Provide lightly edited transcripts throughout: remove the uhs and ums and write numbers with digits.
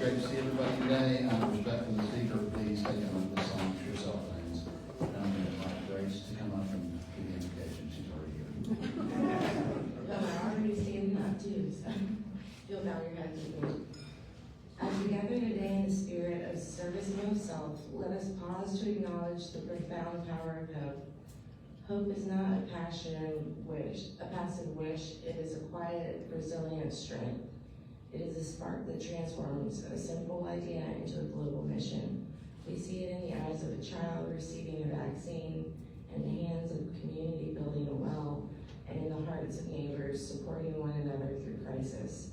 great to see everybody today. Out of respect for the speaker, please take a moment to silence your cell phones. And I'm going to invite Grace to come up and give the invocation. She's already here. No, I'm already standing up too, so you'll bow your heads with me. As we gather today in the spirit of service and of self, let us pause to acknowledge the profound power of hope. Hope is not a passive wish. It is a quiet, resilient strength. It is a spark that transforms a simple idea into a global mission. We see it in the eyes of a child receiving a vaccine, in the hands of community building a well, and in the hearts of neighbors supporting one another through crisis.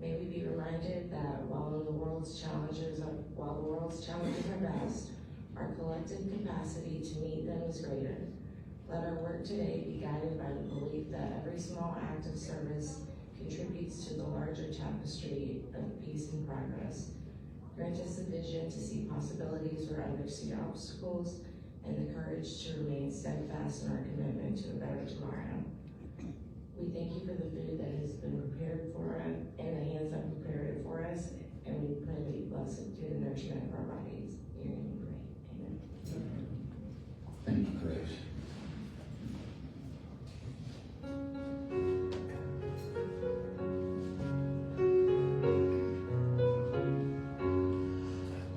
May we be reminded that while the world's challenges are vast, our collective capacity to meet them is greater. Let our work today be guided by the belief that every small act of service contributes to the larger tapestry of peace and progress. Grant us the vision to see possibilities where others see obstacles, and the courage to remain steadfast in our commitment to a better tomorrow. We thank you for the food that has been prepared for us, and the hands that prepared it for us, and we pray that you bless it through the nourishment of our bodies. In your name we pray. Amen. Thank you, Grace.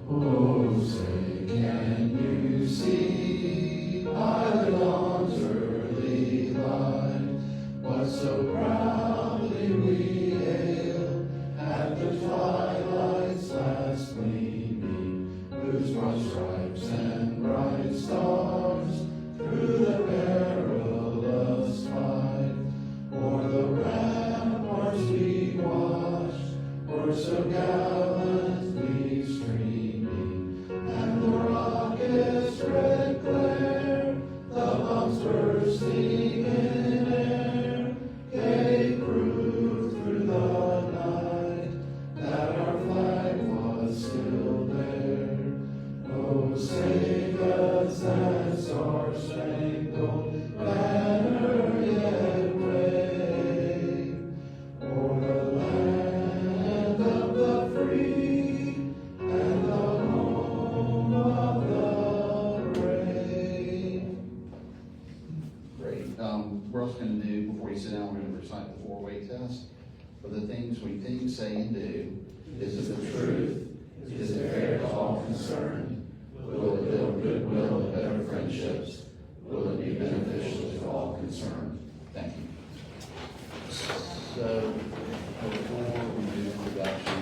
Oh, say, can you see by the dawn's early light what so proudly we hail at the twilight's last gleaming, whose broad stripes and bright stars through the perilous fight o'er the ramparts we watched were so gallantly streaming, and the rocket's red glare, the bombs bursting in air, gave proof through the night that our flag was still there. Oh, save us that star-spangled banner yet wave, o'er the land of the free and the home of the brave. Great. We're also going to do, before you sit down, we're going to recite the four-way test. For the things we think, say, and do, is it the truth? Is it fair to all concerned? Will it build goodwill and better friendships? Will it be beneficial to all concerned? Thank you. So, before we do introduction,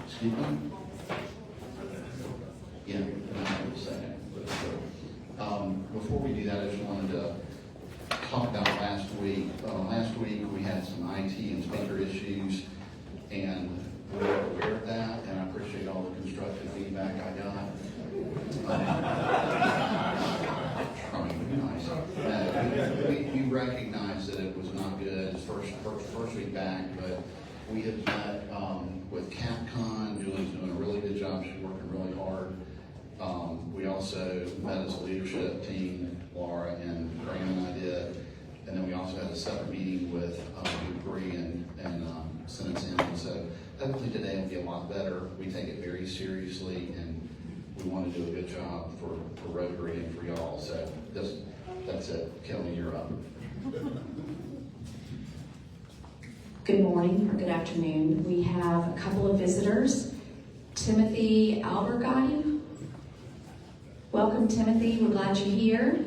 excuse me? Yeah, in a second. Before we do that, I just wanted to talk about last week. Last week we had some IT and speaker issues, and we're aware of that, and I appreciate all the constructive feedback I got. Trying to be nice. We recognize that it was not good first week back, but we have met with CapCon. Julie's doing a really good job. She's working really hard. We also met as a leadership team, Laura and Graham and I did, and then we also had a separate meeting with Bree and Senate Sim. So hopefully today will be a lot better. We take it very seriously, and we want to do a good job for Rotary and for y'all. So that's it. Kelly, you're up. Good morning or good afternoon. We have a couple of visitors. Timothy Albergotti. Welcome, Timothy. We're glad you're here.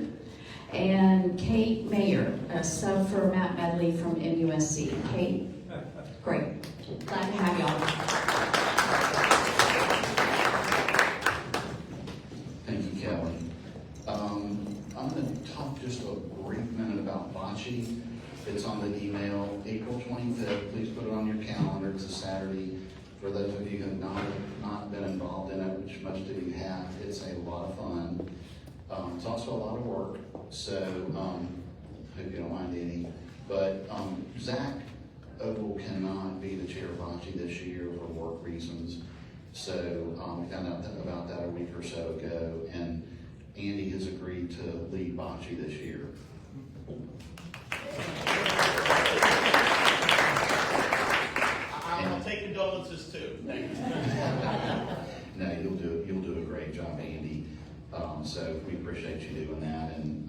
And Kate Mayer, a sub for Matt Medley from MUSC. Kate, great. Glad to have y'all. Thank you, Kelly. I'm going to talk just a brief minute about bocce. It's on the email, April 25th. Please put it on your calendar. It's a Saturday. For those of you who have not been involved in it, which most of you have, it's a lot of fun. It's also a lot of work, so hope you don't mind any. But Zach Ogle cannot be the chair of bocce this year for work reasons. So we found out about that a week or so ago, and Andy has agreed to lead bocce this year. I'll take the condolences too. Thank you. No, you'll do a great job, Andy. So we appreciate you doing that, and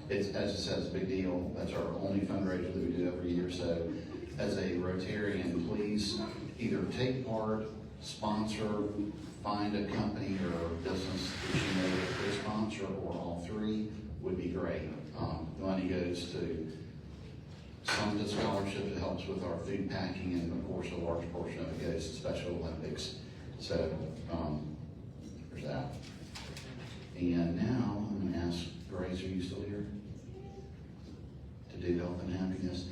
it's, as it says, a big deal. That's our only fundraiser that we do every year. So as a Rotarian, please either take part, sponsor, find a company or a business that you know that could sponsor, or all three would be great. The money goes to some to scholarship that helps with our food packing, and of course a large portion of it goes to Special Olympics. So there's that. And now I'm going to ask Grace, are you still here? To do health and happiness.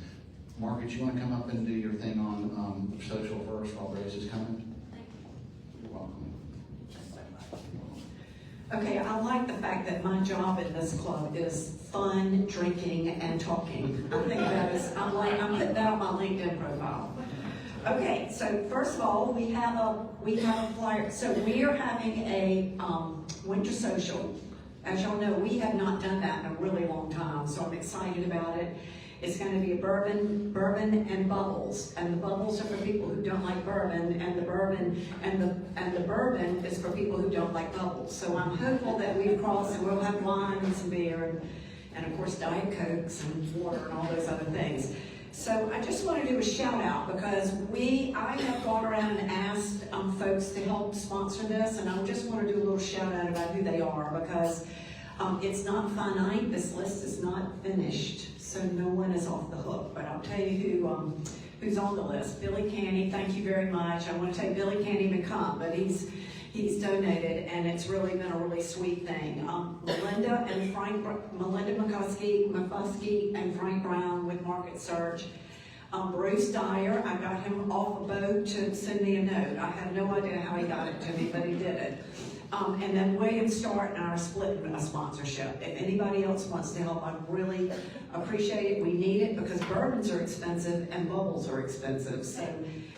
Margaret, you want to come up and do your thing on social first while Grace is coming? You're welcome. Okay, I like the fact that my job in this club is fun, drinking, and talking. I think that is, I'm putting that on my LinkedIn profile. Okay, so first of all, we have a flyer. So we are having a winter social. As y'all know, we have not done that in a really long time, so I'm excited about it. It's going to be a bourbon and bubbles, and the bubbles are for people who don't like bourbon, and the bourbon is for people who don't like bubbles. So I'm hopeful that we've crossed, and we'll have wine and some beer, and of course Diet Cokes and water and all those other things. So I just want to do a shout out because I have gone around and asked folks to help sponsor this, and I just want to do a little shout out about who they are because it's not finite. This list is not finished, so no one is off the hook. But I'll tell you who's on the list. Billy Canny, thank you very much. I want to tell you Billy can't even come, but he's donated, and it's really been a really sweet thing. Melinda McCuskey and Frank Brown with Market Search. Bruce Dyer, I got him off a boat to send me a note. I have no idea how he got it to me, but he did it. And then William Start and I are splitting a sponsorship. If anybody else wants to help, I really appreciate it. We need it because bourbons are expensive and bubbles are expensive. So,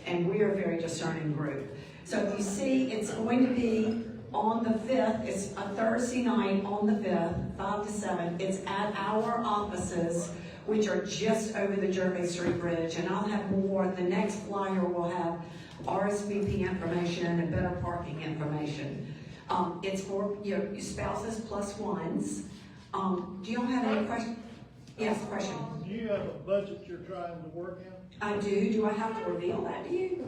and we are a very discerning group. So if you see, it's going to be on the 5th. It's a Thursday night on the 5th, 5 to 7. It's at our offices, which are just over the Jervay Street Bridge. And I'll have more. The next flyer will have RSVP information and better parking information. It's for your spouses plus ones. Do you have any questions? Yes, question. Do you have a budget you're trying to work in? I do. Do I have to reveal that to you?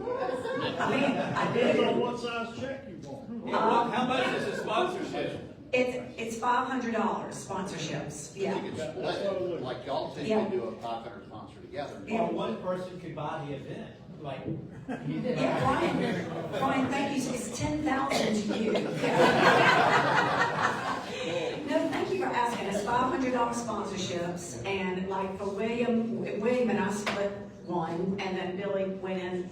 I mean, I Depends on do. what size check you want. How much is a sponsorship? It's $500 sponsorships. Yeah. You can split it, like y'all think Yeah. you do a 500 sponsor together. Yeah. Or one person could buy the event, like. Yeah, Brian, thank you. It's 10,000 to you. Yeah. No, thank you for asking. It's $500 sponsorships, and like for William and I split one, and then Billy went in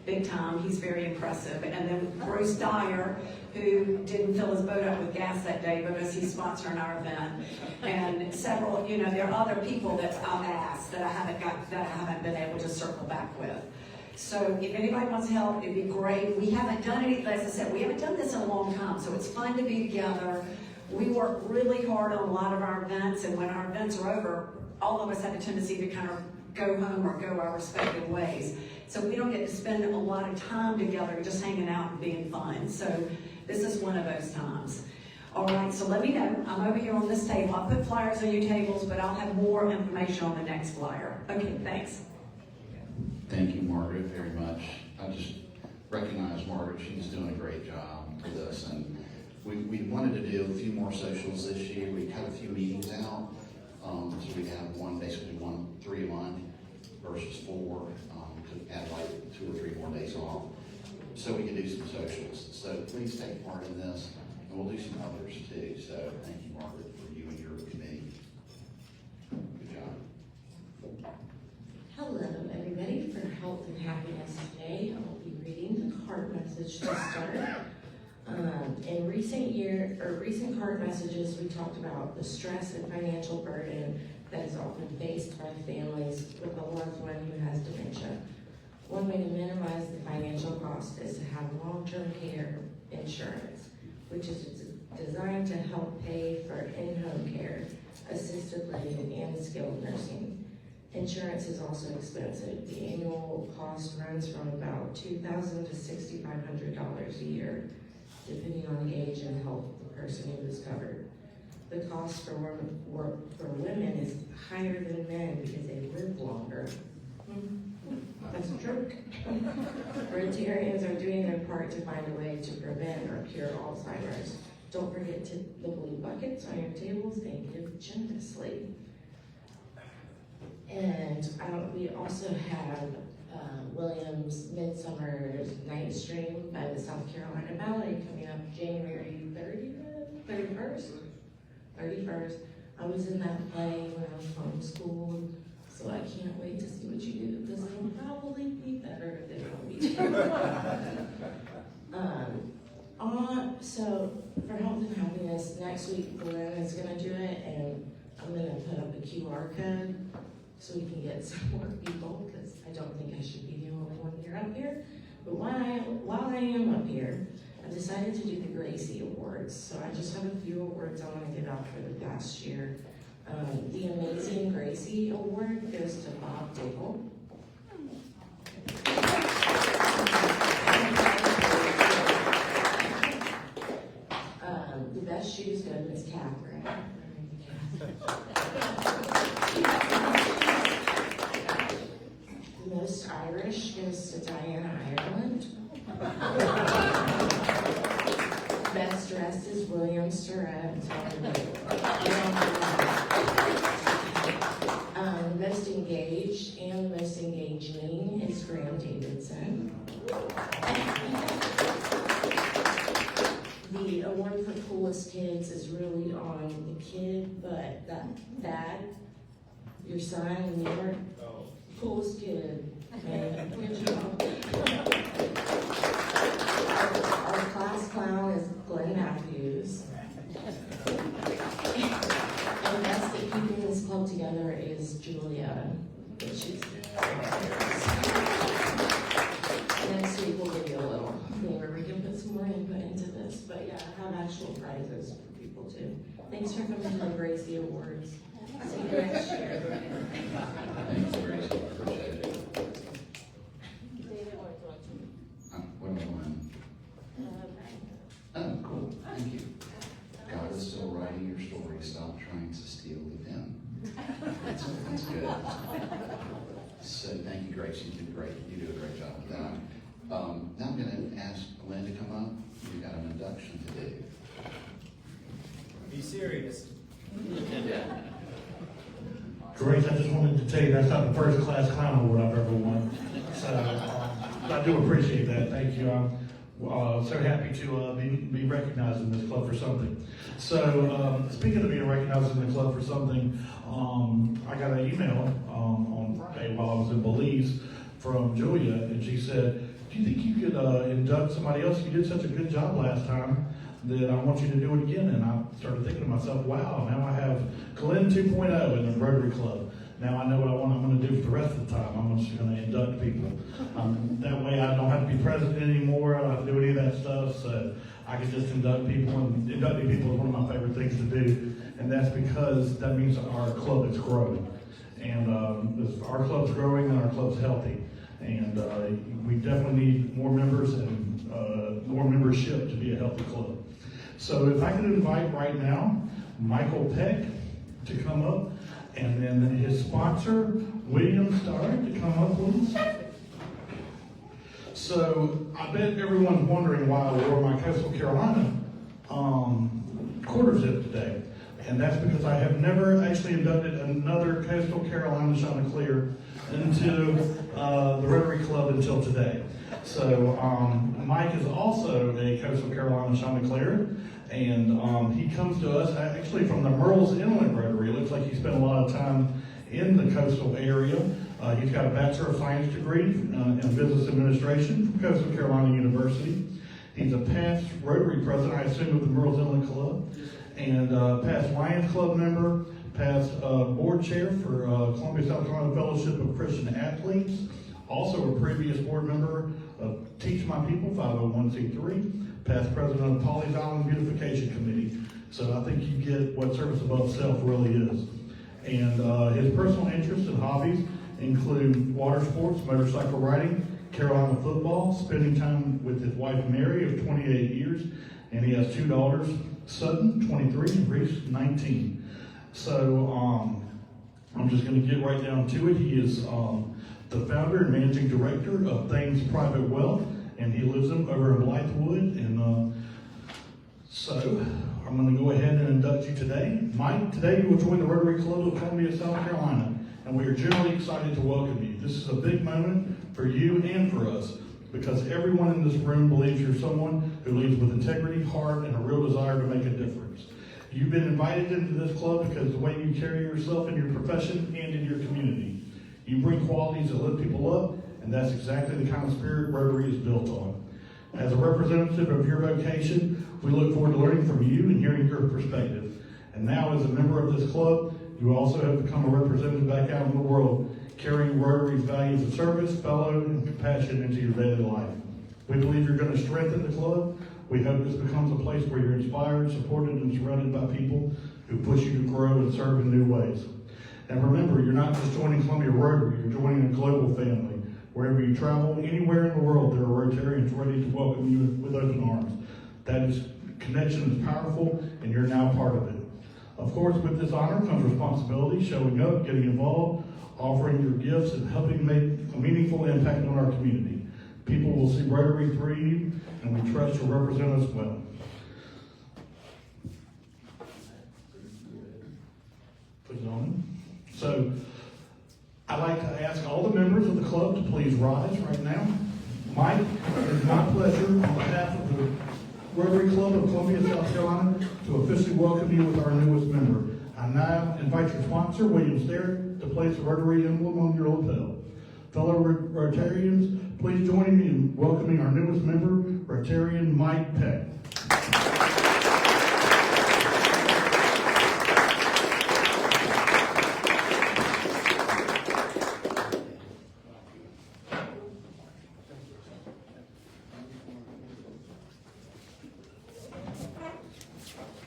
big time. He's very impressive. And then Bruce Dyer, who didn't fill his boat up with gas that day because he's sponsoring our event, and several, there are other people that I've asked that I haven't been able to circle back with. So if anybody wants help, it'd be great. We haven't done anything, as I said, we haven't done this in a long time, so it's fun to be together. We work really hard on a lot of our events, and when our events are over, all of us have a tendency to kind of go home or go our respective ways. So we don't get to spend a lot of time together just hanging out and being fun. So this is one of those times. All right, so let me know. I'm over here on this table. I'll put flyers on your tables, but I'll have more information on the next flyer. Okay, thanks. Thank you, Margaret, very much. I just recognize Margaret. She's doing a great job for this, and we wanted to do a few more socials this year. We cut a few meetings out, so we have basically 3 a month versus 4 to add like 2 or 3 more days off, so we can do some socials. So please take part in this, and we'll do some others too. So thank you, Margaret, for you and your committee. Good job. Hello, everybody. For health and happiness today, I will be reading the card message to start. In recent card messages, we talked about the stress and financial burden that is often faced by families with a loved one who has dementia. One way to minimize the financial cost is to have long-term care insurance, which is designed to help pay for in-home care, assisted living, and skilled nursing. Insurance is also expensive. The annual cost runs from about $2,000 to $6,500 a year, depending on the age and health of the person who is covered. The cost for women is higher than men because they live longer. That's a joke. Rotarians are doing their part to find a way to prevent or cure Alzheimer's. Don't forget the blue buckets on your tables. They give generously. And we also have Williams Midsummer's Night Stream by the South Carolina Ballet coming up January 31st. I was in that play when I was homeschooled, so I can't wait to see what you do, because it'll probably be better than what we do. So for Health and Happiness, next week Glenn is gonna do it, and I'm gonna put up a QR code so we can get some more people, because I don't think I should be the only one here up here. But while I am up here, I've decided to do the Gracie Awards. So I just have a few awards I want to give out for the past year. The Amazing Gracie Award goes to Bob Daigle. The best shoes go to Miss Catherine. The most Irish goes to Diana Ireland. Best dressed is William Surratt. Most engaged and the most engaging is Graham Davidson. The award for coolest kids is really on the kid, but Dad, your son in New York, coolest kid, man, good job. Our class clown is Glenn Matthews. And best at keeping this club together is Julia. Next week we'll give you a little thing where we can put some more input into this. But yeah, I have actual prizes for people too. Thanks for coming to the Gracie Awards. See you next year. Thanks, Grace, appreciate it. What am I doing? Oh, cool, thank you. God is still writing your story, stop trying to steal the pen. That's good. So thank you, Grace, you do great. You do a great job with that. Now I'm gonna ask Lynn to come up. You've got an induction to do. Be serious. Grace, I just wanted to tell you that's not the first class clown award I've ever won. So I do appreciate that. Thank you. I'm so happy to be recognized in this club for something. So speaking of being recognized in the club for something, I got an email on Friday while I was in Belize from Julia, and she said, "Do you think you could induct somebody else? You did such a good job last time that I want you to do it again." And I started thinking to myself, wow, now I have Glenn 2.0 in the Rotary Club. Now I know what I'm going to do for the rest of the time. I'm just going to induct people. That way I don't have to be president anymore. I don't have to do any of that stuff. So I can just induct people. And inducting people is one of my favorite things to do. And that's because that means our club is growing. And our club's growing and our club's healthy. And we definitely need more members and more membership to be a healthy club. So if I could invite right now Michael Peck to come up, and then his sponsor, William Starr, to come up, please. So I bet everyone's wondering why I wore my Coastal Carolina quarter zip today. And that's because I have never actually inducted another Coastal Carolina Chanticleer into the Rotary Club until today. So Mike is also a Coastal Carolina Chanticleer, and he comes to us actually from the Murrells Inlet Rotary. It looks like he spent a lot of time in the coastal area. He's got a Bachelor of Science degree in Business Administration from Coastal Carolina University. He's a past Rotary president, I assume, of the Murrells Inlet Club, and past Lions Club member, past board chair for Columbia, South Carolina Fellowship of Christian Athletes, also a previous board member of Teach My People, 501c3, past president of Polly's Island Beautification Committee. So I think you get what service above self really is. And his personal interests and hobbies include water sports, motorcycle riding, Carolina football, spending time with his wife Mary of 28 years, and he has 2 daughters, Sutton, 23, and Reese, 19. So I'm just going to get right down to it. He is the founder and managing director of Thames Private Wealth, and he lives over in Blythewood. And so I'm going to go ahead and induct you today. Mike, today you will join the Rotary Club of Columbia, South Carolina, and we are genuinely excited to welcome you. This is a big moment for you and for us, because everyone in this room believes you're someone who leads with integrity, heart, and a real desire to make a difference. You've been invited into this club because of the way you carry yourself in your profession and in your community. You bring qualities that lift people up, and that's exactly the kind of spirit Rotary is built on. As a representative of your vocation, we look forward to learning from you and hearing your perspective. And now, as a member of this club, you also have become a representative back out in the world, carrying Rotary's values of service, fellow, and compassion into your daily life. We believe you're going to strengthen the club. We hope this becomes a place where you're inspired, supported, and surrounded by people who push you to grow and serve in new ways. And remember, you're not just joining Columbia Rotary, you're joining a global family. Wherever you travel, anywhere in the world, there are Rotarians ready to welcome you with open arms. Connection is powerful, and you're now part of it. Of course, with this honor comes responsibility, showing up, getting involved, offering your gifts, and helping make a meaningful impact on our community. People will see Rotary through you, and we trust you'll represent us well. Put it on. So, I'd like to ask all the members of the club to please rise right now. Mike, it is my pleasure on behalf of the Rotary Club of Columbia, South Carolina, to officially welcome you with our newest member. I now invite your sponsor, William Sterrett, to place the Rotary emblem on your lapel. Fellow Rotarians, please join me in welcoming our newest member, Rotarian Mike Peck.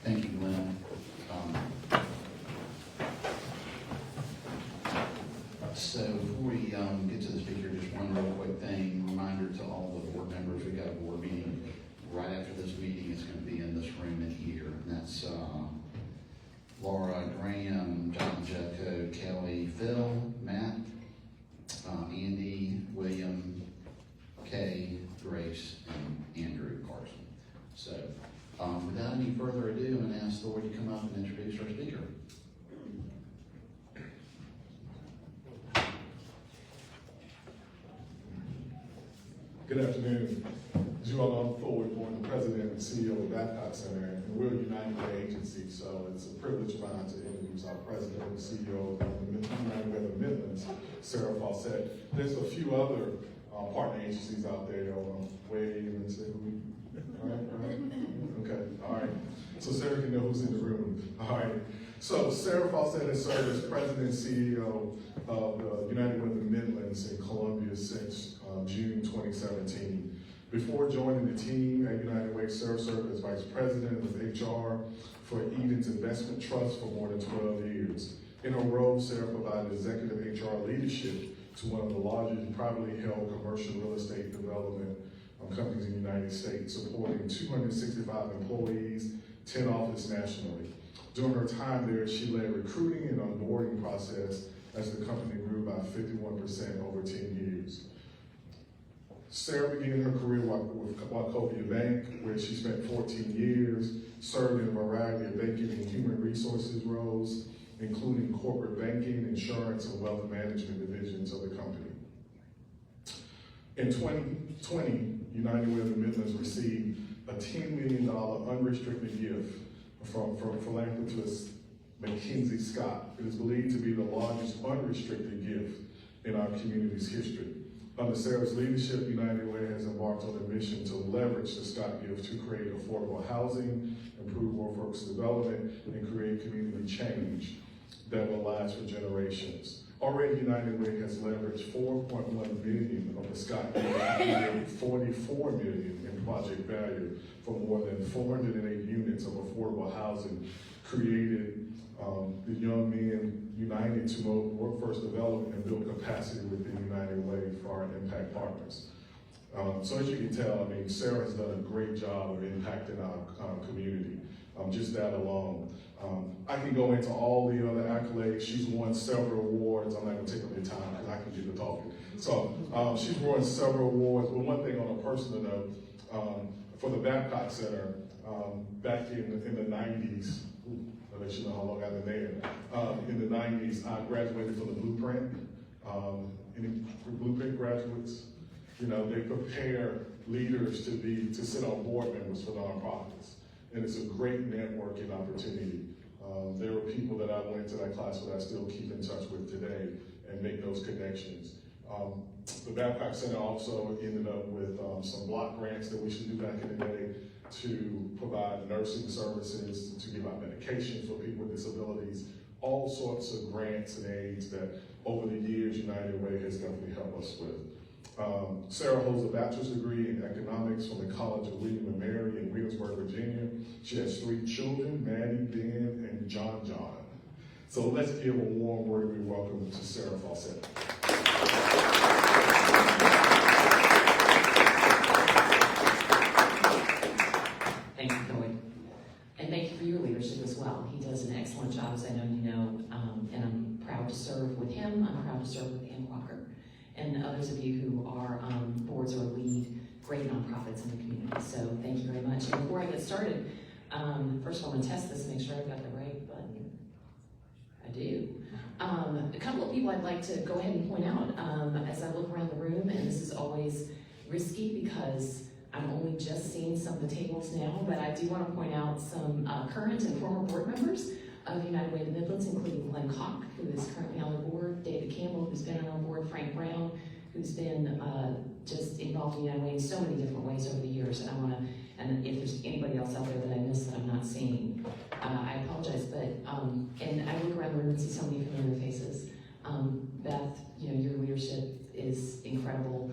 Thank you, Glenn. So before we get to the speaker, just one real quick thing, reminder to all the board members, we've got a board meeting right after this meeting. It's going to be in this room in here. And that's Laura, Graham, John, Jeffco, Kelly, Phil, Matt, Andy, William, Kay, Grace, and Andrew Carson. So without any further ado, I'm going to ask Lord to come up and introduce our speaker. Good afternoon. As you all know, I'm Forward Born, the president and CEO of Babcock Center, and we're a United Way agency, so it's a privilege of mine to introduce our president and CEO of the United Way of the Midlands, Sara Fawcett. There's a few other partner agencies out there, Wade and say who. All right. Okay, all right. So Sara can know who's in the room. All right. So Sara Fawcett has served as president and CEO of United Way of the Midlands in Columbia since June 2017. Before joining the team at United Way, Sara served as vice president of HR for Eden's Investment Trust for more than 12 years. In her role, Sara provided executive HR leadership to one of the largest privately held commercial real estate development companies in the United States, supporting 265 employees, 10 offices nationally. During her time there, she led recruiting and onboarding process as the company grew by 51% over 10 years. Sara began her career with Wachovia Bank, where she spent 14 years, served in a variety of banking and human resources roles, including corporate banking, insurance, and wealth management divisions of the company. In 2020, United Way of the Midlands received a $10 million unrestricted gift from philanthropist Mackenzie Scott. It is believed to be the largest unrestricted gift in our community's history. Under Sara's leadership, United Way has embarked on a mission to leverage the Scott gift to create affordable housing, improve workforce development, and create community change that will last for generations. Already, United Way has leveraged $4.1 billion of the Scott gift to create $44 million in project value for more than 408 units of affordable housing created the Young Men United to promote workforce development and build capacity within United Way for our impact partners. So as you can tell, I mean, Sara has done a great job of impacting our community, just that alone. I can go into all the other accolades. She's won several awards. I'm not gonna take up your time because I can get to talking. So she's won several awards, but one thing on a personal note, for the Babcock Center, back in the 90s, I'll let you know how long I've been there. In the 90s, I graduated from the Blueprint. Any Blueprint graduates? You know, they prepare leaders to sit on board members for nonprofits. And it's a great networking opportunity. There were people that I went to that class with I still keep in touch with today and make those connections. The Babcock Center also ended up with some block grants that we should do back in the day to provide nursing services, to give out medications for people with disabilities, all sorts of grants and aids that over the years United Way has definitely helped us with. Sara holds a bachelor's degree in economics from the College of William and Mary in Williamsburg, Virginia. She has 3 children, Maddie, Ben, and John. So let's give a warm word of welcome to Sara Fawcett. Thank you, Kelly. And thank you for your leadership as well. He does an excellent job, as I know you know, and I'm proud to serve with him. I'm proud to serve with Ann Walker and others of you who are on boards or lead great nonprofits in the community. So thank you very much. And before I get started, first of all, I'm gonna test this and make sure I've got the right button. I do. A couple of people I'd like to go ahead and point out as I look around the room, and this is always risky because I'm only just seeing some of the tables now, but I do want to point out some current and former board members of United Way of the Midlands, including Glenn Koch, who is currently on the board, David Campbell, who's been on our board, Frank Brown, who's been just involved in United Way in so many different ways over the years. And I want to, and if there's anybody else out there that I missed that I'm not seeing, I apologize. But and I look around the room and see so many familiar faces. Beth, you know, your leadership is incredible.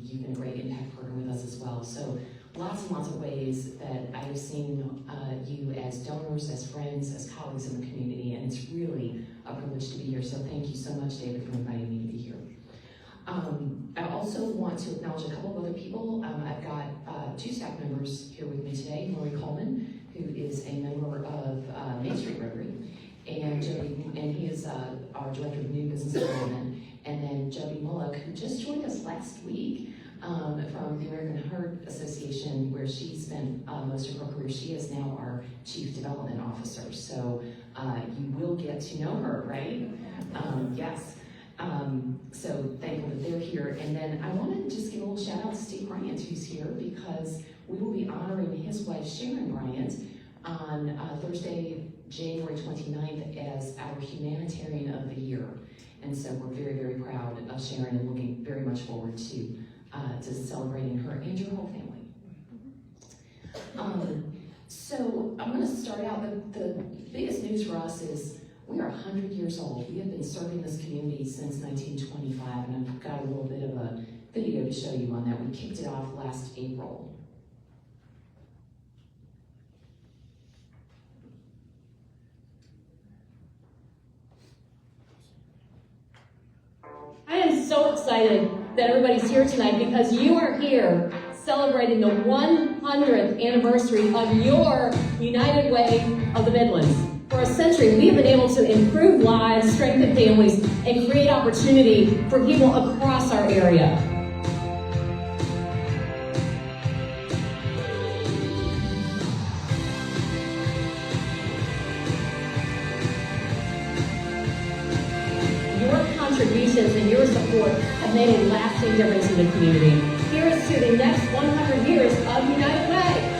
You've been a great impact partner with us as well. So lots and lots of ways that I have seen you as donors, as friends, as colleagues in the community, and it's really a privilege to be here. So thank you so much, David, for inviting me to be here. I also want to acknowledge a couple of other people. I've got 2 staff members here with me today, Maury Coleman, who is a member of Main Street Rotary, and he is our Director of New Business Development, and then Jody Mullock, who just joined us last week from the American Heart Association, where she spent most of her career. She is now our Chief Development Officer, so you will get to know her, right? Yes. So thankful that they're here. And then I want to just give a little shout out to Steve Bryant, who's here, because we will be honoring his wife, Sharon Bryant, on Thursday, January 29th as our Humanitarian of the Year. And so we're very, very proud of Sharon and looking very much forward to celebrating her and your whole family. So I'm going to start out, the biggest news for us is we are 100 years old. We have been serving this community since 1925, and I've got a little bit of a video to show you on that. We kicked it off last April. I am so excited that everybody's here tonight because you are here celebrating the 100th anniversary of your United Way of the Midlands. For a century, we have been able to improve lives, strengthen families, and create opportunity for people across our area. Your contributions and your support have made a lasting difference in the community. Here's to the next 100 years of United Way.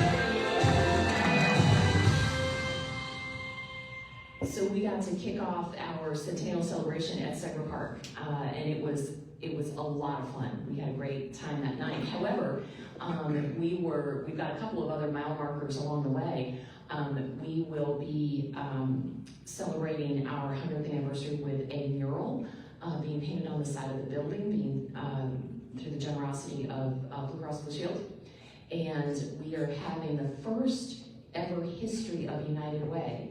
So we got to kick off our centennial celebration at Segra Park, and it was a lot of fun. We had a great time that night. However, we've got a couple of other mile markers along the way. We will be celebrating our 100th anniversary with a mural being painted on the side of the building, through the generosity of Blue Cross Blue Shield. And we are having the first ever History of United Way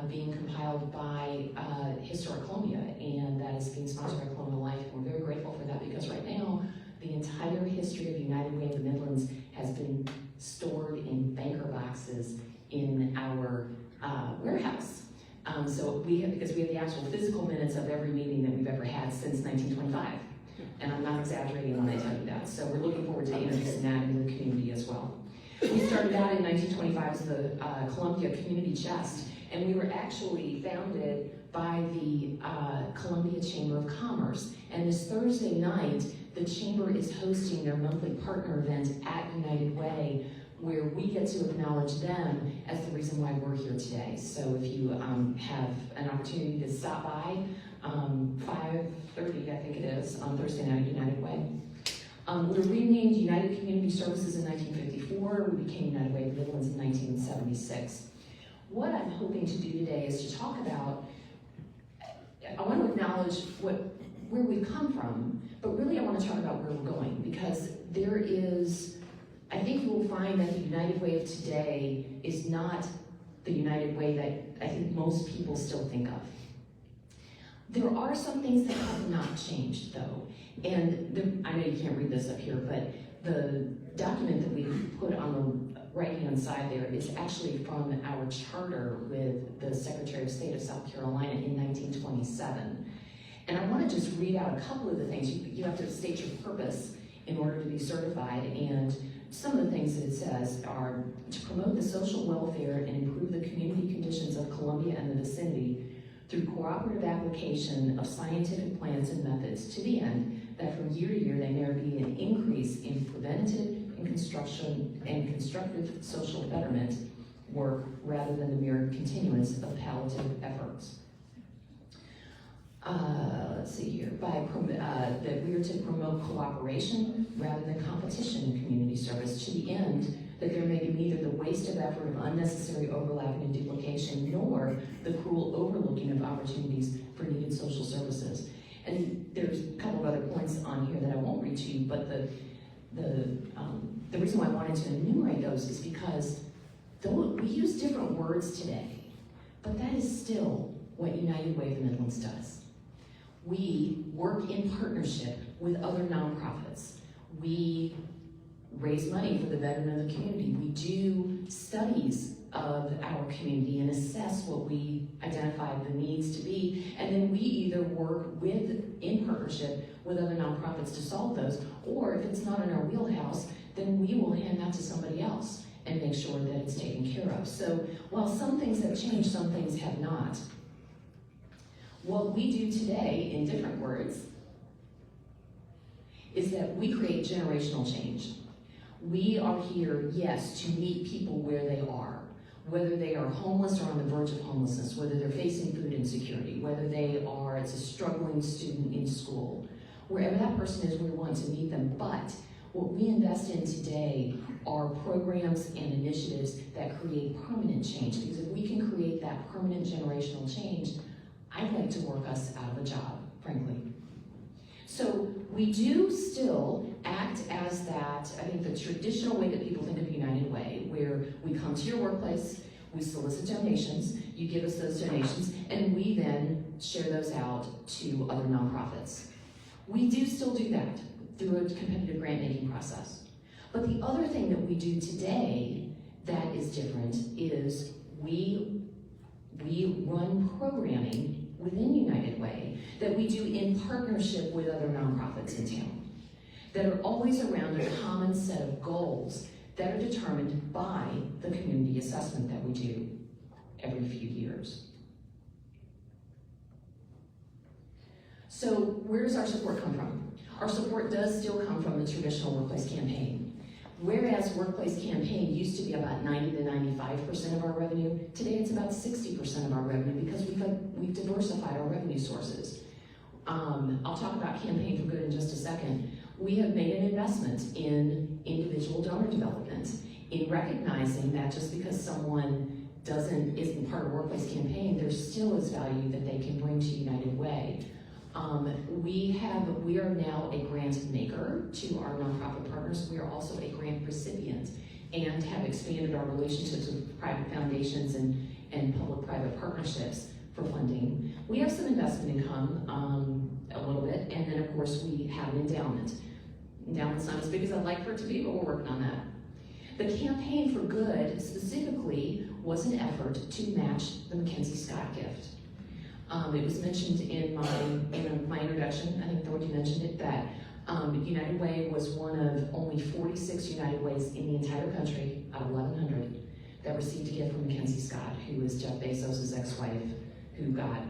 being compiled by Historic Columbia, and that is being sponsored by Colonial Life. And we're very grateful for that because right now, the entire history of United Way of the Midlands has been stored in banker boxes in our warehouse. So because we have the actual physical minutes of every meeting that we've ever had since 1925. And I'm not exaggerating when I tell you that. So we're looking forward to introducing that into the community as well. We started out in 1925 as the Columbia Community Chest, and we were actually founded by the Columbia Chamber of Commerce. And this Thursday night, the Chamber is hosting their monthly partner event at United Way, where we get to acknowledge them as the reason why we're here today. So if you have an opportunity to stop by, 5:30 I think it is, on Thursday night at United Way. We were renamed United Community Services in 1954. We became United Way of the Midlands in 1976. What I'm hoping to do today is to talk about, I want to acknowledge where we've come from, but really I want to talk about where we're going, because there is, I think you will find that the United Way of today is not the United Way that I think most people still think of. There are some things that have not changed, though. And I know you can't read this up here, but the document that we put on the right-hand side there is actually from our charter with the Secretary of State of South Carolina in 1927. And I want to just read out a couple of the things. You have to state your purpose in order to be certified, and some of the things that it says are to promote the social welfare and improve the community conditions of Columbia and the vicinity through cooperative application of scientific plans and methods, to the end that from year to year there may be an increase in preventative and constructive social betterment work rather than the mere continuance of palliative efforts. Let's see here, that we are to promote cooperation rather than competition in community service, to the end that there may be neither the waste of effort of unnecessary overlapping and duplication, nor the cruel overlooking of opportunities for needed social services. And there's a couple of other points on here that I won't read to you, but the reason why I wanted to enumerate those is because we use different words today, but that is still what United Way of the Midlands does. We work in partnership with other nonprofits. We raise money for the betterment of the community. We do studies of our community and assess what we identify the needs to be, and then we either work in partnership with other nonprofits to solve those, or if it's not in our wheelhouse, then we will hand that to somebody else and make sure that it's taken care of. So while some things have changed, some things have not. What we do today, in different words, is that we create generational change. We are here, yes, to meet people where they are, whether they are homeless or on the verge of homelessness, whether they're facing food insecurity, whether it's a struggling student in school. Wherever that person is, we want to meet them. But what we invest in today are programs and initiatives that create permanent change, because if we can create that permanent generational change, I'd like to work us out of a job, frankly. So we do still act as that, I think the traditional way that people think of United Way, where we come to your workplace, we solicit donations, you give us those donations, and we then share those out to other nonprofits. We do still do that through a competitive grant-making process. But the other thing that we do today that is different is we run programming within United Way that we do in partnership with other nonprofits in town that are always around a common set of goals that are determined by the community assessment that we do every few years. So where does our support come from? Our support does still come from the traditional workplace campaign. Whereas workplace campaign used to be about 90 to 95% of our revenue, today it's about 60% of our revenue because we've diversified our revenue sources. I'll talk about Campaign for Good in just a second. We have made an investment in individual donor development, in recognizing that just because someone isn't part of workplace campaign, there still is value that they can bring to United Way. We are now a grant maker to our nonprofit partners. We are also a grant recipient and have expanded our relationships with private foundations and and public-private partnerships for funding. We have some investment income, a little bit, and then of course we have an endowment. Endowment's not as big as I'd like for it to be, but we're working on that. The Campaign for Good specifically was an effort to match the Mackenzie Scott gift. It was mentioned in my introduction, I think Dorothy mentioned it, that United Way was one of only 46 United Ways in the entire country, out of 1,100, that received a gift from Mackenzie Scott, who is Jeff Bezos' ex-wife, who got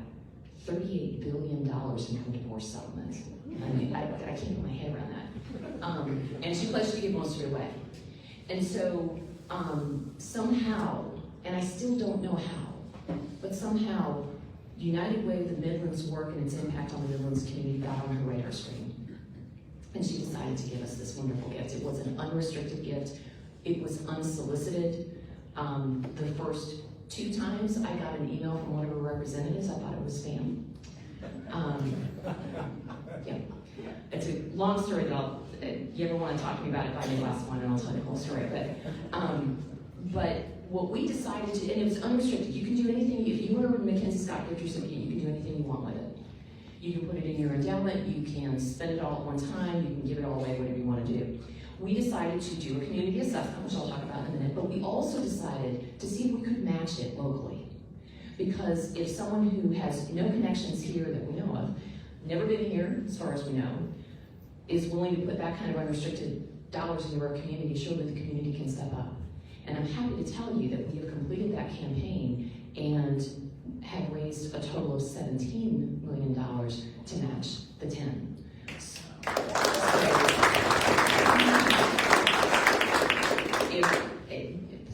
$38 billion in divorce settlements. I mean, I can't put my head around that. And she pledged to give most of it away. And so somehow, and I still don't know how, but somehow United Way of the Midlands work and its impact on the Midlands community got on her radar screen. And she decided to give us this wonderful gift. It was an unrestricted gift. It was unsolicited. The first 2 times I got an email from one of her representatives, I thought it was spam. Yeah. It's a long story that you ever want to talk to me about it, buy me a glass of wine and I'll tell you the whole story. But what we decided to, and it was unrestricted, you can do anything, if you order a Mackenzie Scott gift recipient, you can do anything you want with it. You can put it in your endowment, you can spend it all at one time, you can give it all away, whatever you want to do. We decided to do a community assessment, which I'll talk about in a minute, but we also decided to see if we could match it locally. Because if someone who has no connections here that we know of, never been here as far as we know, is willing to put that kind of unrestricted dollars into our community, surely the community can step up. And I'm happy to tell you that we have completed that campaign and have raised a total of $17 million to match the 10.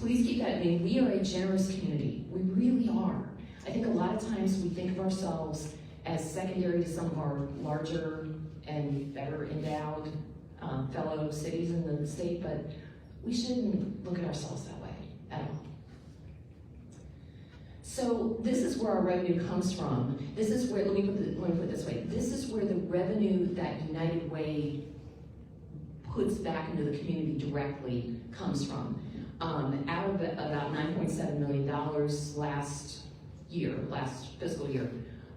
Please keep that in mind. We are a generous community. We really are. I think a lot of times we think of ourselves as secondary to some of our larger and better endowed fellow cities in the state, but we shouldn't look at ourselves that way at all. So this is where our revenue comes from. This is where, let me put it this way, this is where the revenue that United Way puts back into the community directly comes from. Out of about $9.7 million last fiscal year,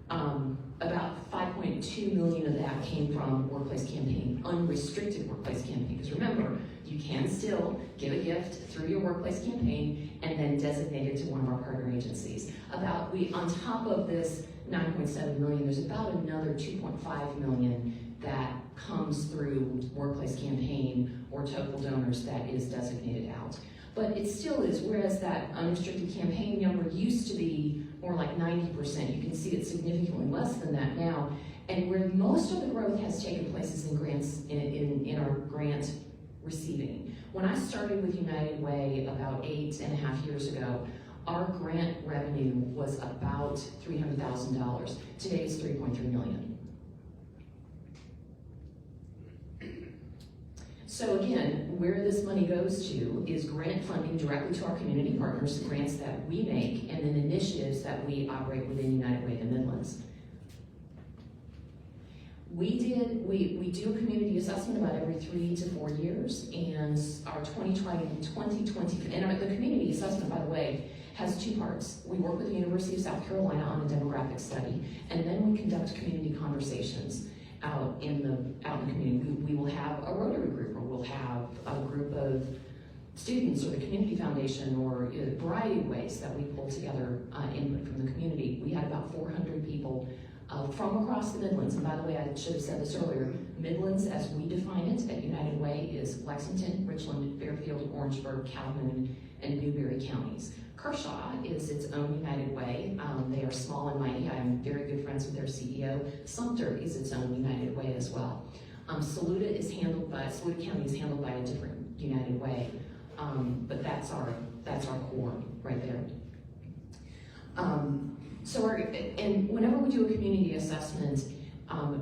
about $5.2 million of that came from workplace campaign, unrestricted workplace campaign. Because remember, you can still give a gift through your workplace campaign and then designate it to one of our partner agencies. On top of this $9.7 million, there's about another $2.5 million that comes through workplace campaign or total donors that is designated out. But it still is, whereas that unrestricted campaign number used to be more like 90%, you can see it's significantly less than that now. And where most of the growth has taken place is in grants, in our grant receiving. When I started with United Way about 8.5 years ago, our grant revenue was about $300,000. Today it's $3.3 million. So again, where this money goes to is grant funding directly to our community partners, grants that we make, and then initiatives that we operate within United Way of the Midlands. We do a community assessment about every 3 to 4 years, and our 2020, and the community assessment, by the way, has 2 parts. We work with the University of South Carolina on a demographic study, and then we conduct community conversations out in the community. We will have a Rotary group, or we'll have a group of students, or the community foundation, or a variety of ways that we pull together input from the community. We had about 400 people from across the Midlands. And by the way, I should have said this earlier, Midlands, as we define it at United Way, is Lexington, Richland, Fairfield, Orangeburg, Calhoun, and Newberry counties. Kershaw is its own United Way. They are small and mighty. I'm very good friends with their CEO. Sumter is its own United Way as well. Saluda County is handled by a different United Way, but that's our core right there. And whenever we do a community assessment,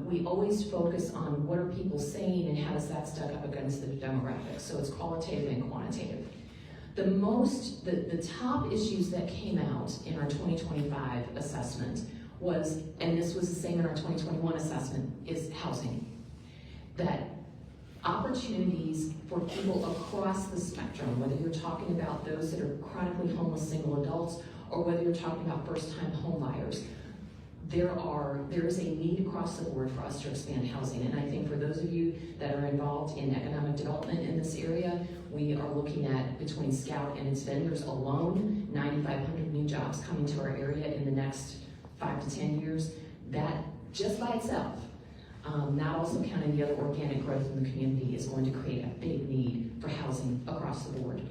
we always focus on what are people saying and how does that stack up against the demographics. So it's qualitative and quantitative. The top issues that came out in our 2025 assessment was, and this was the same in our 2021 assessment, is housing. That opportunities for people across the spectrum, whether you're talking about those that are chronically homeless single adults, or whether you're talking about first-time home buyers, there is a need across the board for us to expand housing. And I think for those of you that are involved in economic development in this area, we are looking at, between Scout and its vendors alone, 9,500 new jobs coming to our area in the next 5 to 10 years. That just by itself, not also counting the other organic growth in the community, is going to create a big need for housing across the board.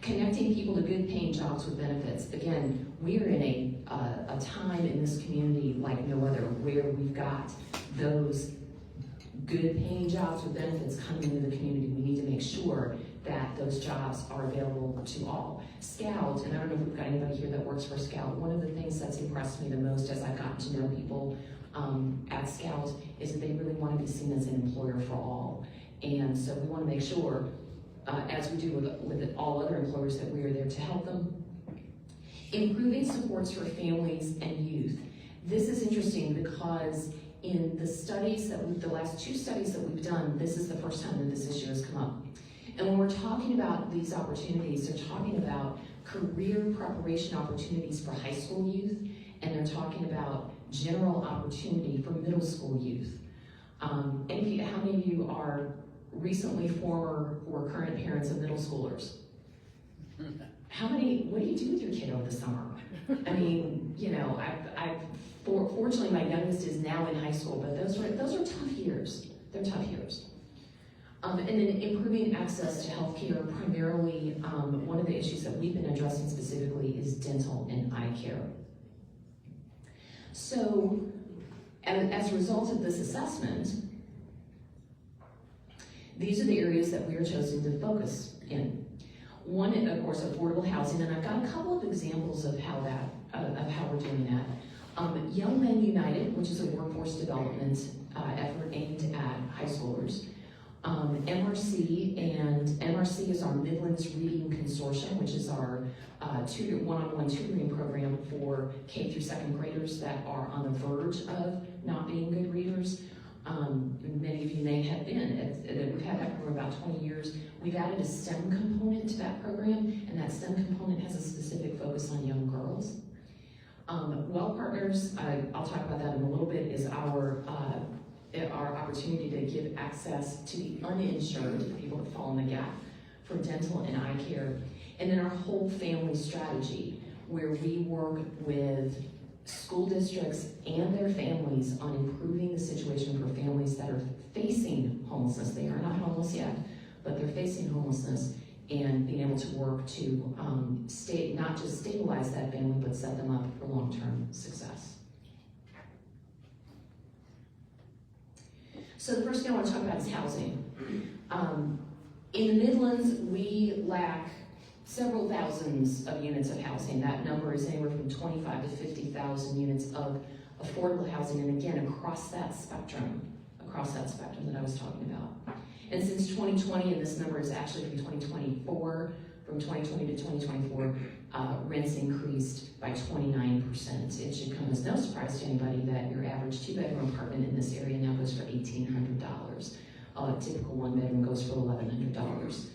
Connecting people to good paying jobs with benefits. Again, we are in a time in this community like no other, where we've got those good paying jobs with benefits coming into the community. We need to make sure that those jobs are available to all. Scout, and I don't know if we've got anybody here that works for Scout, one of the things that's impressed me the most as I've gotten to know people at Scout is that they really want to be seen as an employer for all. And so we want to make sure, as we do with all other employers, that we are there to help them. Improving supports for families and youth. This is interesting because in the studies the last 2 studies that we've done, this is the first time that this issue has come up. And when we're talking about these opportunities, they're talking about career preparation opportunities for high school youth, and they're talking about general opportunity for middle school youth. And how many of you are recently former or current parents of middle schoolers? What do you do with your kid over the summer? I mean, you know, fortunately my youngest is now in high school, but those are tough years. They're tough years. And then improving access to healthcare, primarily one of the issues that we've been addressing specifically is dental and eye care. So, as a result of this assessment, these are the areas that we are chosen to focus in. One, of course, affordable housing, and I've got a couple of examples of how we're doing that. Young Men United, which is a workforce development effort aimed at high schoolers. MRC is our Midlands Reading Consortium, which is our one-on-one tutoring program for K through 2nd graders that are on the verge of not being good readers. Many of you may have been. We've had that for about 20 years. We've added a STEM component to that program, and that STEM component has a specific focus on young girls. Well Partners, I'll talk about that in a little bit, is our opportunity to give access to the uninsured, the people that fall in the gap, for dental and eye care. And then our whole family strategy, where we work with school districts and their families on improving the situation for families that are facing homelessness. They are not homeless yet, but they're facing homelessness, and being able to work to not just stabilize that family, but set them up for long-term success. So the first thing I want to talk about is housing. In the Midlands, we lack several thousands of units of housing. That number is anywhere from 25 to 50,000 units of affordable housing, and again, across that spectrum that I was talking about. And since 2020, and this number is actually from 2024, from 2020 to 2024, rents increased by 29%. It should come as no surprise to anybody that your average 2-bedroom apartment in this area now goes for $1,800. A typical 1-bedroom goes for $1,100.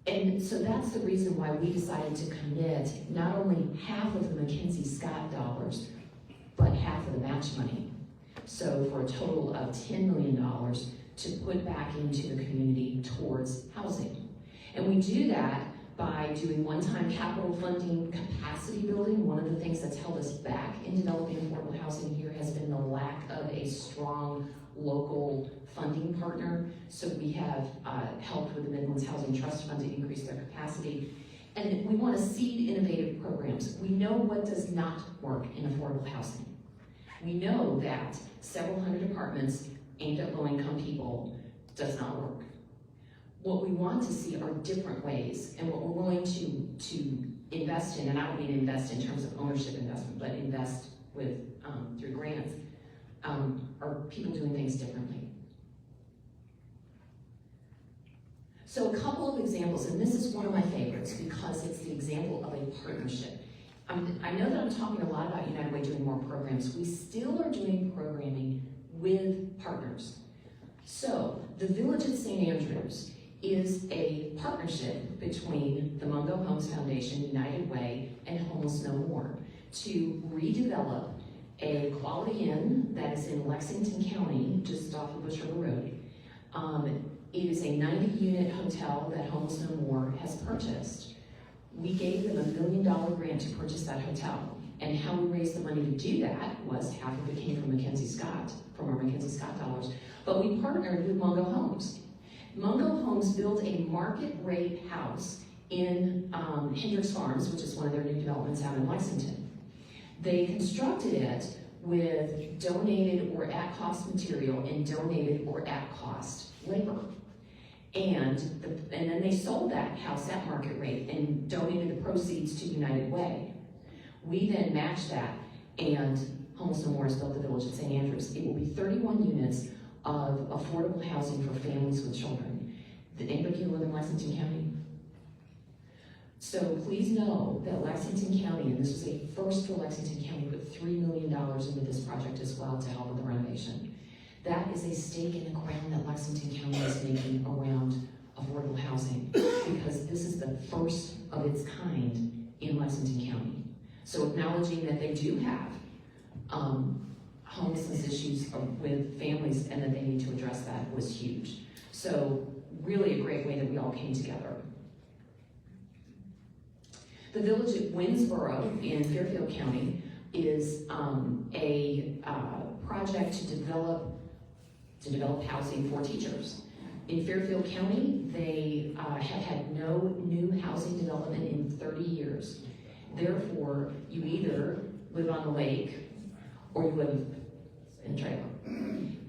And so that's the reason why we decided to commit not only half of the Mackenzie Scott dollars, but half of the match money. So for a total of $10 million to put back into the community towards housing. And we do that by doing one-time capital funding, capacity building. One of the things that's held us back in developing affordable housing here has been the lack of a strong local funding partner. So we have helped with the Midlands Housing Trust Fund to increase their capacity. And we want to seed innovative programs. We know what does not work in affordable housing. We know that several hundred apartments aimed at low-income people does not work. What we want to see are different ways, and what we're willing to invest in, and I don't mean invest in terms of ownership investment, but invest with through grants, are people doing things differently. So a couple of examples, and this is one of my favorites because it's the example of a partnership. I know that I'm talking a lot about United Way doing more programs. We still are doing programming with partners. So the Village at St. Andrews is a partner partnership between the Mungo Homes Foundation, United Way, and Homeless No More to redevelop a Quality Inn that is in Lexington County, just off of Bush River Road. It is a 90-unit hotel that Homeless No More has purchased. We gave them $1 million grant to purchase that hotel. And how we raised the money to do that was half of it came from Mackenzie Scott, from our Mackenzie Scott dollars. But we partnered with Mungo Homes. Mungo Homes built a market rate house in Hendricks Farms, which is one of their new developments out in Lexington. They constructed it with donated or at-cost material and donated or at-cost labor. And then they sold that house at market rate and donated the proceeds to United Way. We then matched that, and Homeless No More has built the village at St. Andrews. It will be 31 units of affordable housing for families with children. Did anybody here live in Lexington County? So please know that Lexington County, and this was a first for Lexington County, put $3 million into this project as well to help with the renovation. That is a stake in the ground that Lexington County is making around affordable housing, because this is the first of its kind in Lexington County. So acknowledging that they do have homelessness issues with families and that they need to address that was huge. So really a great way that we all came together. The village at Winsboro in Fairfield County is a project to develop housing for teachers. In Fairfield County, they have had no new housing development in 30 years. Therefore, you either live on the lake or you live in a trailer.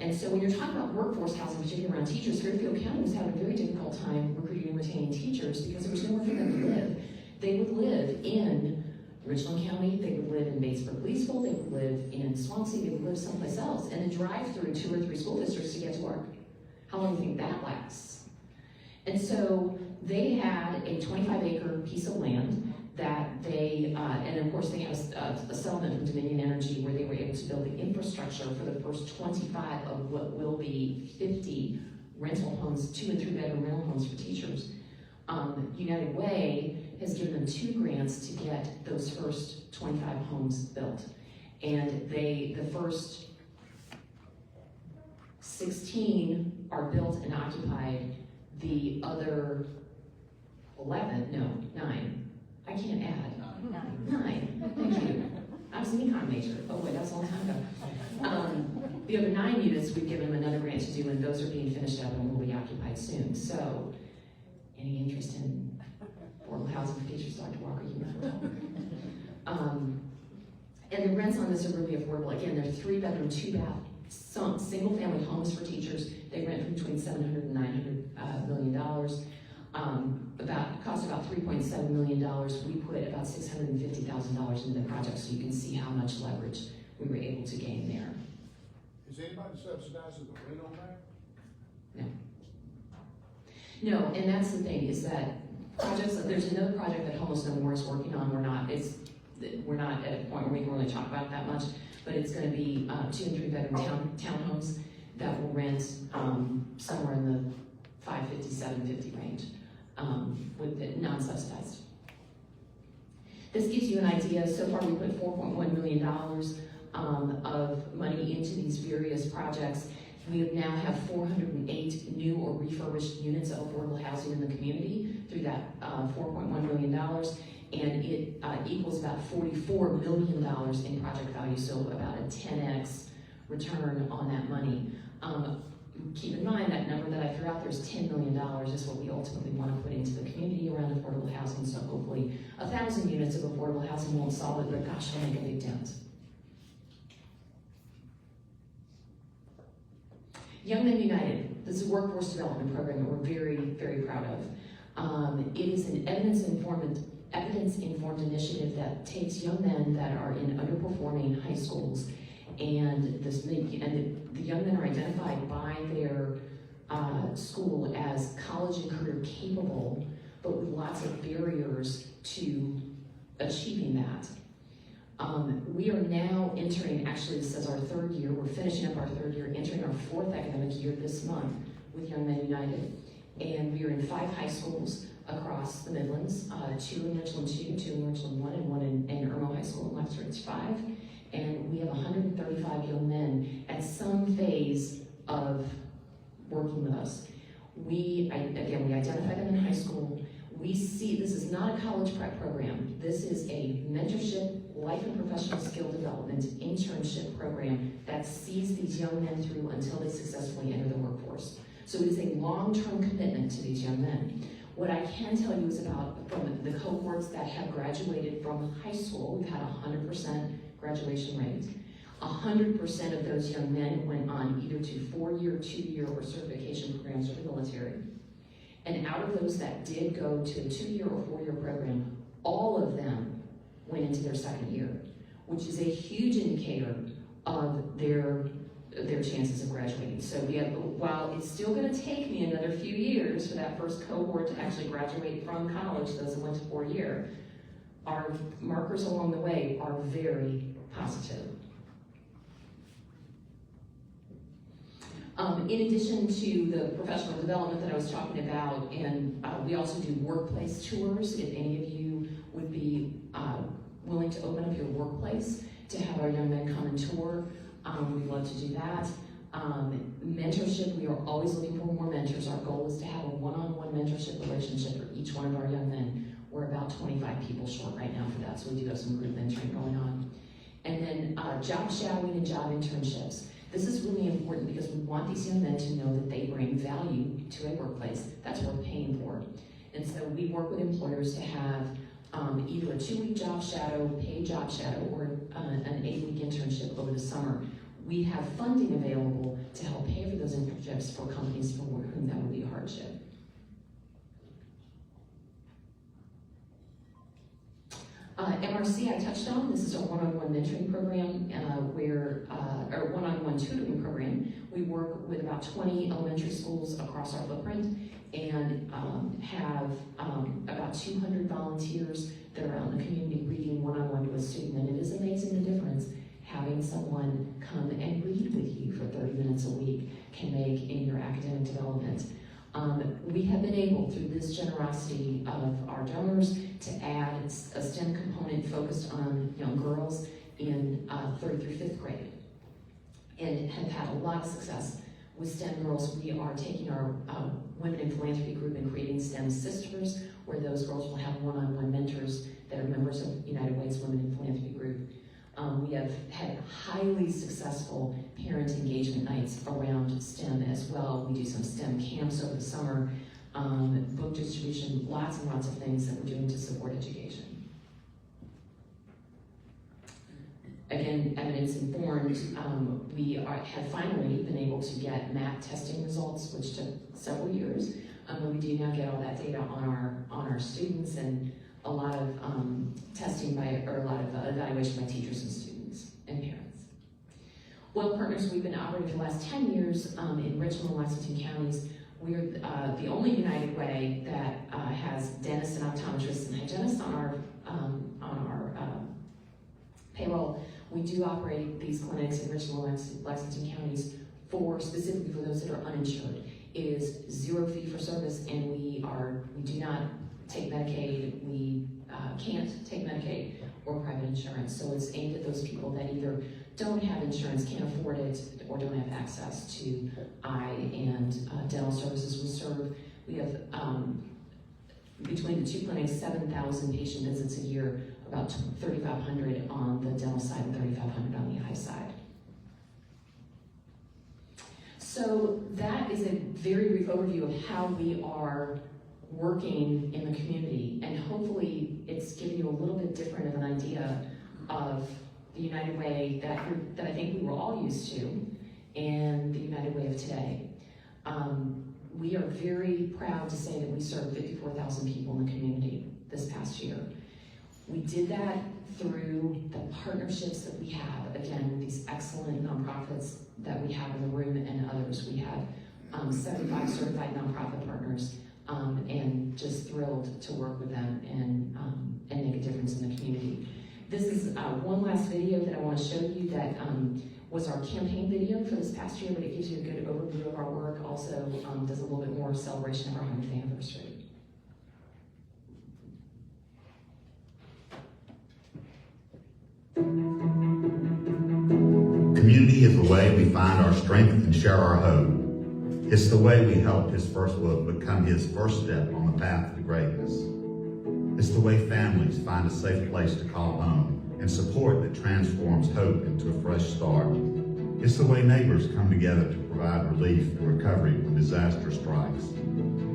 And so when you're talking about workforce housing, particularly around teachers, Fairfield County was having a very difficult time recruiting and retaining teachers because there was nowhere for them to live. They would live in Richland County, they would live in Batesburg-Leesville, they would live in Swansea, they would live someplace else, and then drive through 2 or 3 school districts to get to work. How long do you think that lasts? And so they had a 25-acre piece of land that they, and of course they had a settlement with Dominion Energy where they were able to build the infrastructure for the first 25 of what will be 50 rental homes, 2 and 3 bedroom rental homes for teachers. United Way has given them 2 grants to get those first 25 homes built. And the first 16 are built and occupied. The other 9. I can't add. 9, thank you. I was an econ major. Oh wait, that was a long time ago. The other 9 units, we've given them another grant to do, and those are being finished up and will be occupied soon. So, any interest in affordable housing for teachers, Dr. Walker, you know. And the rents on this are really affordable. Again, they're 3-bedroom, 2-bath, single-family homes for teachers. They rent for between $700 and $900 million. Cost about $3.7 million. We put about $650,000 into the project, so you can see how much leverage we were able to gain there. Is anybody subsidizing the rent on that? No, and that's the thing, is that projects, there's another project that Homeless No More is working on. We're not at a point where we can really talk about that much, but it's going to be 2 and 3 bedroom townhomes that will rent somewhere in the $550, $750 range, with it non-subsidized. This gives you an idea. So far, we put $4.1 million of money into these various projects. We now have 408 new or refurbished units of affordable housing in the community through that $4.1 million, and it equals about $44 million in project value, so about a 10x return on that money. Keep in mind that number that I threw out there is $10 million is what we ultimately want to put into the community around affordable housing, so hopefully 1,000 units of affordable housing won't solve it, but gosh, it'll make a big dent. Young Men United, this is a workforce development program that we're very, very proud of. It is an evidence-informed initiative that takes young men that are in underperforming high schools, and the young men are identified by their school as college and career capable, but with lots of barriers to achieving that. We are now entering, actually this is our 3rd year, we're finishing up our 3rd year, entering our 4th academic year this month with Young Men United. And we are in 5 high schools. across the Midlands, 2 in Richland 2, 2 in Richland 1, and 1 in Irmo High School in Lancaster. It's 5. And we have 135 young men at some phase of working with us. We identify them in high school. We see, this is not a college prep program. This is a mentorship, life and professional skill development internship program that sees these young men through until they successfully enter the workforce. So it is a long-term commitment to these young men. What I can tell you is about from the cohorts that have graduated from high school, we've had 100% graduation rate. 100% of those young men went on either to 4-year, 2-year, or certification programs for the military. And out of those that did go to a 2-year or 4-year program, all of them went into their 2nd year, which is a huge indicator of their chances of graduating. So we have, while it's still going to take me another few years for that first cohort to actually graduate from college, those that went to 4-year, our markers along the way are very positive. In addition to the professional development that I was talking about, and we also do workplace tours. If any of you would be willing to open up your workplace to have our young men come and tour, we'd love to do that. Mentorship, we are always looking for more mentors. Our goal is to have a one-on-one mentorship relationship for each one of our young men. We're about 25 people short right now for that, so we do have some group mentoring going on. And then job shadowing and job internships. This is really important because we want these young men to know that they bring value to a workplace that's worth paying for. And so we work with employers to have either a 2-week job shadow, paid job shadow, or an 8-week internship over the summer. We have funding available to help pay for those internships for companies for whom that would be a hardship. MRC I touched on. This is a one-on-one mentoring program or one-on-one tutoring program. We work with about 20 elementary schools across our footprint and have about 200 volunteers that are out in the community reading one-on-one to a student. And it is amazing the difference having someone come and read with you for 30 minutes a week can make in your academic development. We have been able, through this generosity of our donors, to add a STEM component focused on young girls in 3rd through 5th grade, and have had a lot of success with STEM girls. We are taking our Women in Philanthropy group and creating STEM Sisters, where those girls will have one-on-one mentors that are members of United Way's Women in Philanthropy group. We have had highly successful parent engagement nights around STEM as well. We do some STEM camps over the summer, book distribution, lots and lots of things that we're doing to support education. Again, evidence-informed, we have finally been able to get MAP testing results, which took several years. But we do now get all that data on our students, and a lot of testing or a lot of evaluation by teachers and students and parents. Well, partners, we've been operating for the last 10 years in Richland and Lexington counties. We're the only United Way that has dentists and optometrists and hygienists on our payroll. We do operate these clinics in Richland and Lexington counties specifically for those that are uninsured. It is 0 fee for service, and we do not take Medicaid, we can't take Medicaid or private insurance. So it's aimed at those people that either don't have insurance, can't afford it, or don't have access to eye and dental services we serve. We have, between the 2 clinics, 7,000 patient visits a year, about 3,500 on the dental side and 3,500 on the eye side. So that is a very brief overview of how we are working in the community, and hopefully it's giving you a little bit different of an idea of the United Way that I think we were all used to, and the United Way of today. We are very proud to say that we served 54,000 people in the community this past year. We did that through the partnerships that we have, again, with these excellent nonprofits that we have in the room and others. We have 75 certified nonprofit partners, and just thrilled to work with them and make a difference in the community. This is one last video that I want to show you that was our campaign video for this past year, but it gives you a good overview of our work. Also does a little bit more celebration of our 100th anniversary. Community is the way we find our strength and share our hope. It's the way we help his first book become his first step on the path to greatness. It's the way families find a safe place to call home and support that transforms hope into a fresh start. It's the way neighbors come together to provide relief and recovery when disaster strikes.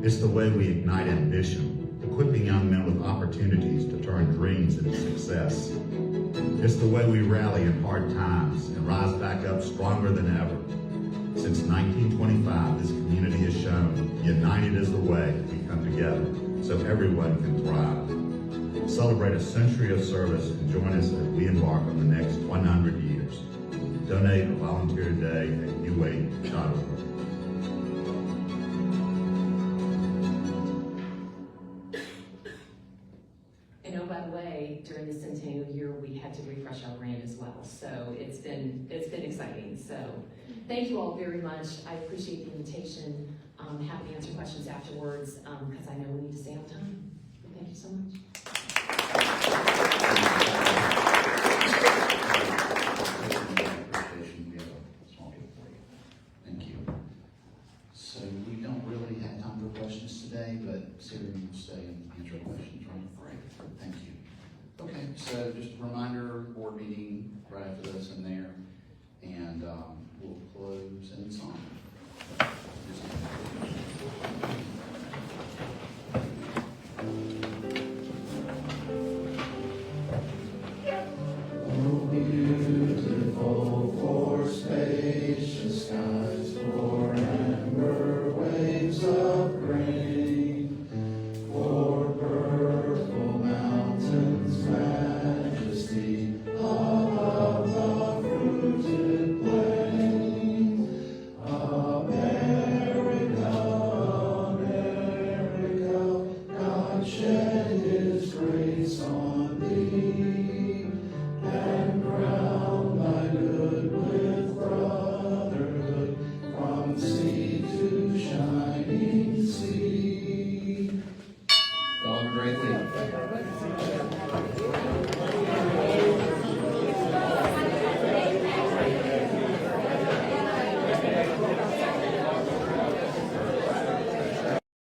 It's the way we ignite ambition, equipping young men with opportunities to turn dreams into success. It's the way we rally in hard times and rise back up stronger than ever. Since 1925, this community has shown united is the way we come together so everyone can thrive. Celebrate a century of service and join us as we embark on the next 100 years. Donate or volunteer today at uway.org. And oh, by the way, during the centennial year, we had to refresh our brand as well. So it's been exciting. So thank you all very much. I appreciate the invitation. Happy to answer questions afterwards because I know we need to stay on time. Thank you so much. We have a small gift for you. Thank you. So we don't really have time for questions today, but Sara will stay and answer questions, right? Great. Thank you. Okay, so just a reminder, board meeting right after this in there, and we'll close and sign.